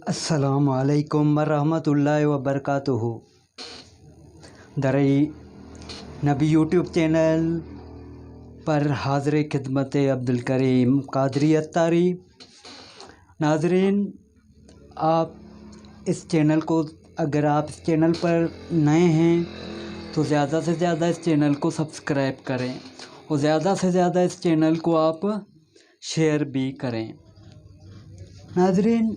السلام علیکم ورحمۃ اللہ وبرکاتہ۔ درئی نبی یوٹیوب چینل پر حاضر خدمت عبدالکریم قادری اتاری۔ ناظرین، آپ اس چینل کو اگر آپ اس چینل پر نئے ہیں تو زیادہ سے زیادہ اس چینل کو سبسکرائب کریں اور زیادہ سے زیادہ اس چینل کو آپ شیئر بھی کریں۔ ناظرین،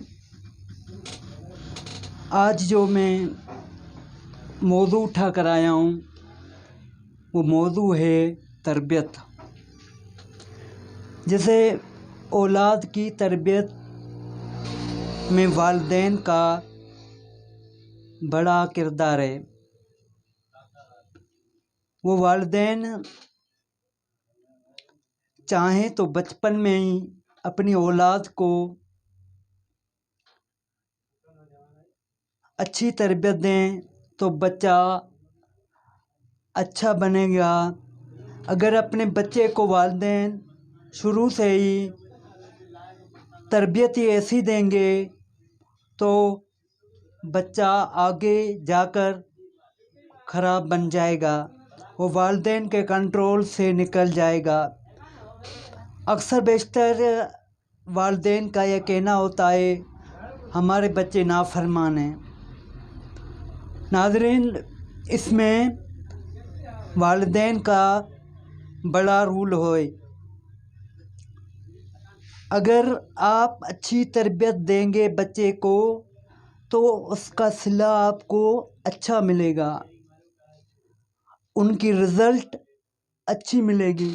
آج جو میں موضوع اٹھا کر آیا ہوں وہ موضوع ہے تربیت۔ جیسے اولاد کی تربیت میں والدین کا بڑا کردار ہے۔ وہ والدین چاہیں تو بچپن میں ہی اپنی اولاد کو اچھی تربیت دیں تو بچہ اچھا بنے گا۔ اگر اپنے بچے کو والدین شروع سے ہی تربیت ہی ایسی دیں گے تو بچہ آگے جا کر خراب بن جائے گا، وہ والدین کے کنٹرول سے نکل جائے گا۔ اکثر بیشتر والدین کا یہ کہنا ہوتا ہے ہمارے بچے نافرمان ہیں۔ ناظرین، اس میں والدین کا بڑا رول ہے۔ اگر آپ اچھی تربیت دیں گے بچے کو تو اس کا صلہ آپ کو اچھا ملے گا، ان کی رزلٹ اچھی ملے گی۔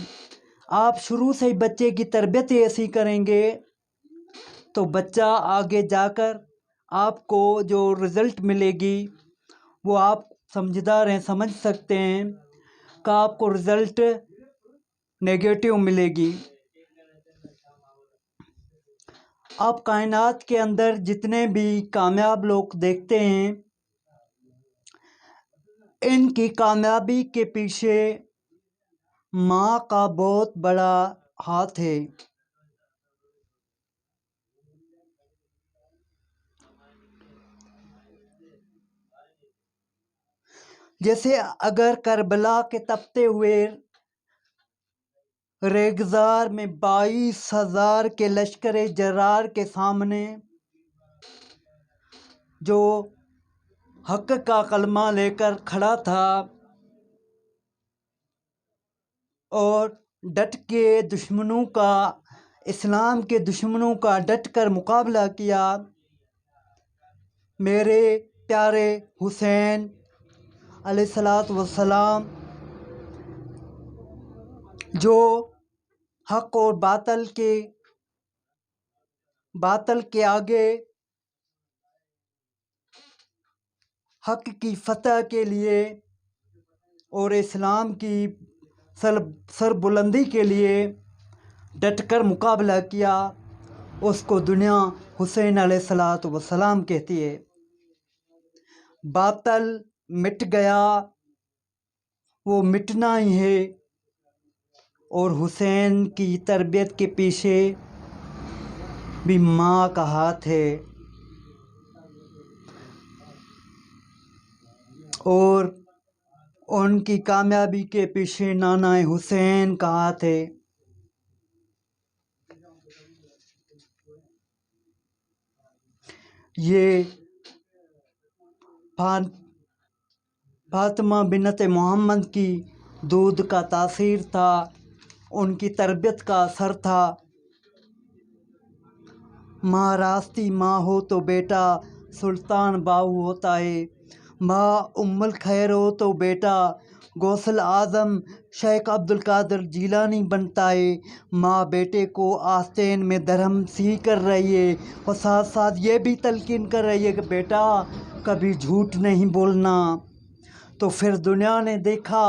آپ شروع سے ہی بچے کی تربیت ایسی کریں گے تو بچہ آگے جا کر آپ کو جو رزلٹ ملے گی وہ آپ سمجھدار ہیں، سمجھ سکتے ہیں کہ آپ کو رزلٹ نیگیٹو ملے گی۔ آپ کائنات کے اندر جتنے بھی کامیاب لوگ دیکھتے ہیں، ان کی کامیابی کے پیچھے ماں کا بہت بڑا ہاتھ ہے۔ جیسے اگر کربلا کے تپتے ہوئے ریگزار میں 22,000 کے لشکر جرار کے سامنے جو حق کا کلمہ لے کر کھڑا تھا اور ڈٹ کے دشمنوں کا، اسلام کے دشمنوں کا ڈٹ کر مقابلہ کیا، میرے پیارے حسین علیہ السلام جو حق اور باطل کے آگے حق کی فتح کے لیے اور اسلام کی سربلندی کے لیے ڈٹ کر مقابلہ کیا، اس کو دنیا حسین علیہ السلام کہتی ہے۔ باطل مٹ گیا، وہ مٹنا ہی ہے، اور حسین کی تربیت کے پیچھے بھی ماں کا ہاتھ ہے، اور ان کی کامیابی کے پیچھے نانا حسین کا ہاتھ ہے۔ یہ فاطمہ بنت محمد کی دودھ کا تاثیر تھا، ان کی تربیت کا اثر تھا۔ ماں راستی ماں ہو تو بیٹا سلطان باہو ہوتا ہے، ماں ام الخیر ہو تو بیٹا غوث اعظم شیخ عبدالقادر جیلانی بنتا ہے۔ ماں بیٹے کو آستین میں درہم سی کر رہی ہے اور ساتھ ساتھ یہ بھی تلقین کر رہی ہے کہ بیٹا کبھی جھوٹ نہیں بولنا۔ تو پھر دنیا نے دیکھا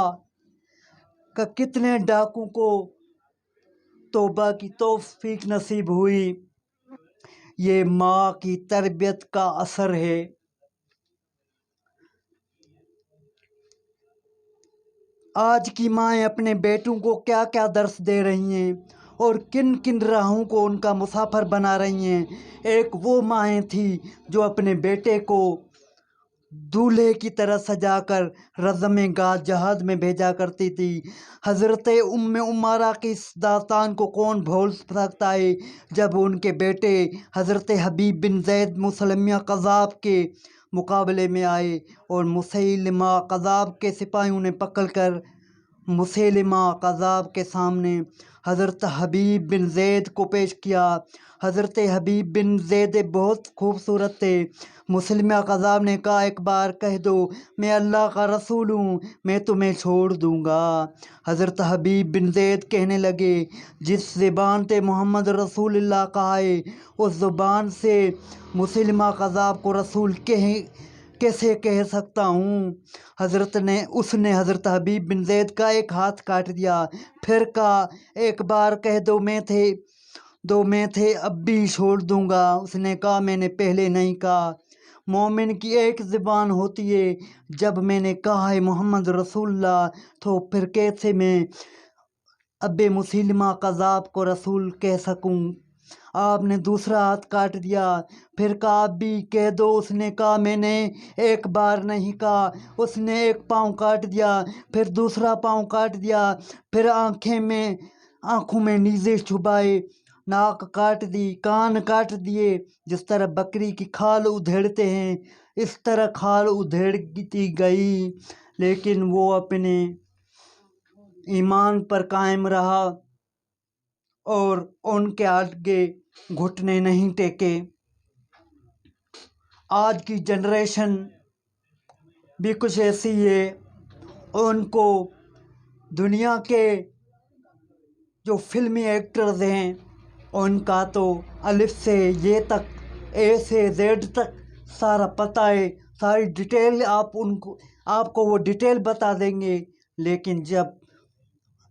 کہ کتنے ڈاکوں کو توبہ کی توفیق نصیب ہوئی۔ یہ ماں کی تربیت کا اثر ہے۔ آج کی مائیں اپنے بیٹوں کو کیا کیا درس دے رہی ہیں، اور کن کن راہوں کو ان کا مسافر بنا رہی ہیں۔ ایک وہ مائیں تھیں جو اپنے بیٹے کو دولہے کی طرح سجا کر رزم گاہ جہاد میں بھیجا کرتی تھی۔ حضرت عمارہ کی اس داستان کو کون بھول سکتا ہے جب ان کے بیٹے حضرت حبیب بن زید مسلمہ کذاب کے مقابلے میں آئے اور مسیلمہ کذاب کے سپاہیوں نے پکڑ کر مسیلمہ کذاب کے سامنے حضرت حبیب بن زید کو پیش کیا۔ حضرت حبیب بن زید بہت خوبصورت تھے۔ مسلمہ کذاب نے کہا ایک بار کہہ دو میں اللہ کا رسول ہوں، میں تمہیں چھوڑ دوں گا۔ حضرت حبیب بن زید کہنے لگے جس زبان سے محمد رسول اللہ کہا ہے اس زبان سے مسلمہ کذاب کو رسول کیسے کہہ سکتا ہوں؟ اس نے حضرت حبیب بن زید کا ایک ہاتھ کاٹ دیا، پھر کہا ایک بار کہہ دو میں تھے اب بھی چھوڑ دوں گا۔ اس نے کہا میں نے پہلے نہیں کہا۔ مومن کی ایک زبان ہوتی ہے، جب میں نے کہا ہے محمد رسول اللہ تو پھر کیسے میں اب مسلمہ کذاب کو رسول کہہ سکوں؟ آپ نے دوسرا ہاتھ کاٹ دیا، پھر کہا آپ بھی کہہ دو۔ اس نے کہا میں نے ایک بار نہیں کہا۔ اس نے ایک پاؤں کاٹ دیا، پھر دوسرا پاؤں کاٹ دیا، پھر آنکھوں میں نیزے چبھائے، ناک کاٹ دی، کان کاٹ دیے۔ جس طرح بکری کی کھال ادھیڑتے ہیں اس طرح کھال ادھیڑتی گئی، لیکن وہ اپنے ایمان پر قائم رہا اور ان کے آگے گھٹنے نہیں ٹیکے۔ آج کی جنریشن بھی کچھ ایسی ہے، ان کو دنیا کے جو فلمی ایکٹرز ہیں ان کا تو الف سے یہ تک اے سے زیڈ تک سارا پتہ ہے، ساری ڈیٹیل آپ کو وہ ڈیٹیل بتا دیں گے، لیکن جب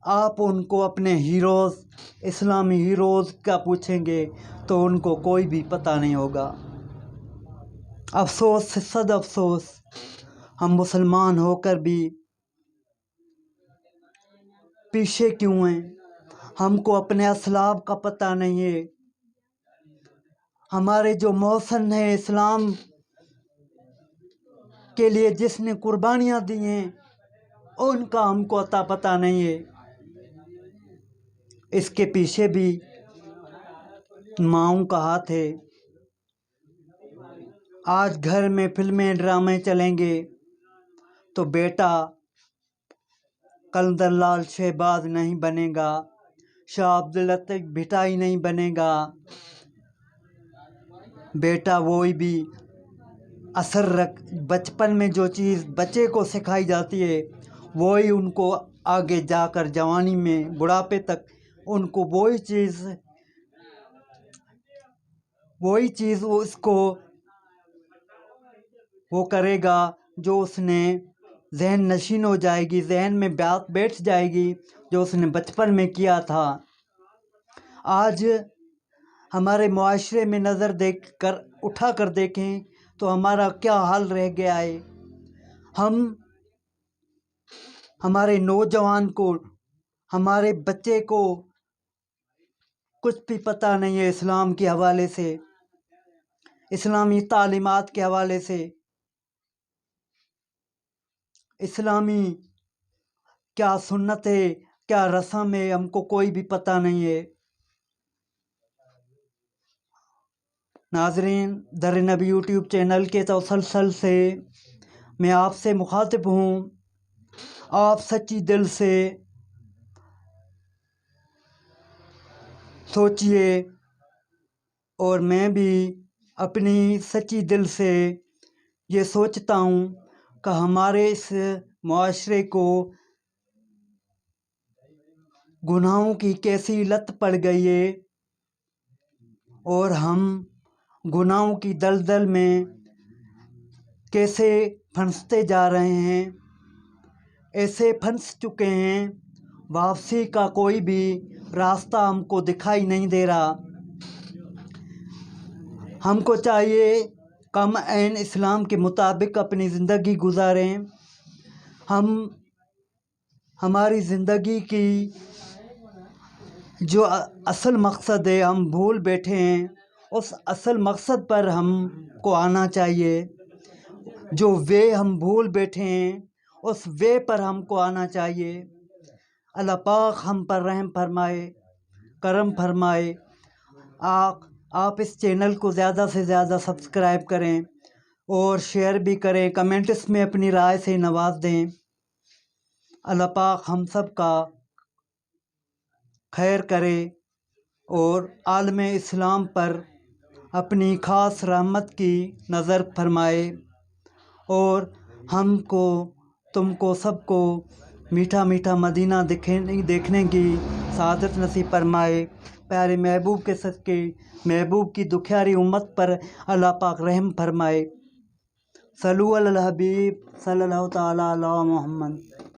آپ ان کو اپنے ہیروز اسلامی ہیروز کا پوچھیں گے تو ان کو کوئی بھی پتہ نہیں ہوگا۔ افسوس سے صد افسوس، ہم مسلمان ہو کر بھی پیچھے کیوں ہیں؟ ہم کو اپنے اسلاف کا پتہ نہیں ہے۔ ہمارے جو محسن ہیں اسلام کے لیے جس نے قربانیاں دی ہیں ان کا ہم کو عطا پتہ نہیں ہے۔ اس کے پیچھے بھی ماؤں کا ہاتھ ہے۔ آج گھر میں فلمیں ڈرامے چلیں گے تو بیٹا قلندر لال شہباز نہیں بنے گا، شاہ عبداللطیف بھٹائی نہیں بنے گا، بیٹا وہی بھی بچپن میں جو چیز بچے کو سکھائی جاتی ہے وہی ان کو آگے جا کر جوانی میں بڑھاپے تک ان کو وہی چیز اس کو وہ کرے گا جو اس نے ذہن نشین ہو جائے گی، ذہن میں بات بیٹھ جائے گی جو اس نے بچپن میں کیا تھا۔ آج ہمارے معاشرے میں نظر اٹھا کر دیکھیں تو ہمارا کیا حال رہ گیا ہے۔ ہمارے نوجوان کو، ہمارے بچے کو کچھ بھی پتہ نہیں ہے اسلام کے حوالے سے، اسلامی تعلیمات کے حوالے سے، اسلامی کیا سنت ہے کیا رسم ہے ہم کو کوئی بھی پتہ نہیں ہے۔ ناظرین، در نبی یوٹیوب چینل کے تسلسل سے میں آپ سے مخاطب ہوں، آپ سچی دل سے سوچئے اور میں بھی اپنی سچی دل سے یہ سوچتا ہوں کہ ہمارے اس معاشرے کو گناہوں کی کیسی لت پڑ گئی ہے اور ہم گناہوں کی دلدل میں کیسے پھنستے جا رہے ہیں، ایسے پھنس چکے ہیں واپسی کا کوئی بھی راستہ ہم کو دکھائی نہیں دے رہا۔ ہم کو چاہیے کم عین اسلام کے مطابق اپنی زندگی گزاریں۔ ہماری زندگی کی جو اصل مقصد ہے ہم بھول بیٹھے ہیں، اس اصل مقصد پر ہم کو آنا چاہیے۔ جو وے ہم بھول بیٹھے ہیں اس وے پر ہم کو آنا چاہیے۔ اللہ پاک ہم پر رحم فرمائے، کرم فرمائے۔ آپ اس چینل کو زیادہ سے زیادہ سبسکرائب کریں اور شیئر بھی کریں، کمنٹس میں اپنی رائے سے نواز دیں۔ اللہ پاک ہم سب کا خیر کرے اور عالم اسلام پر اپنی خاص رحمت کی نظر فرمائے، اور ہم کو، تم کو، سب کو میٹھا میٹھا مدینہ دیکھنے کی سعادت نصیب فرمائے۔ پیارے محبوب کے صدقے محبوب کی دکھیاری امت پر اللہ پاک رحم فرمائے۔ صلو علی الحبیب صلی اللہ تعالیٰ علی محمد۔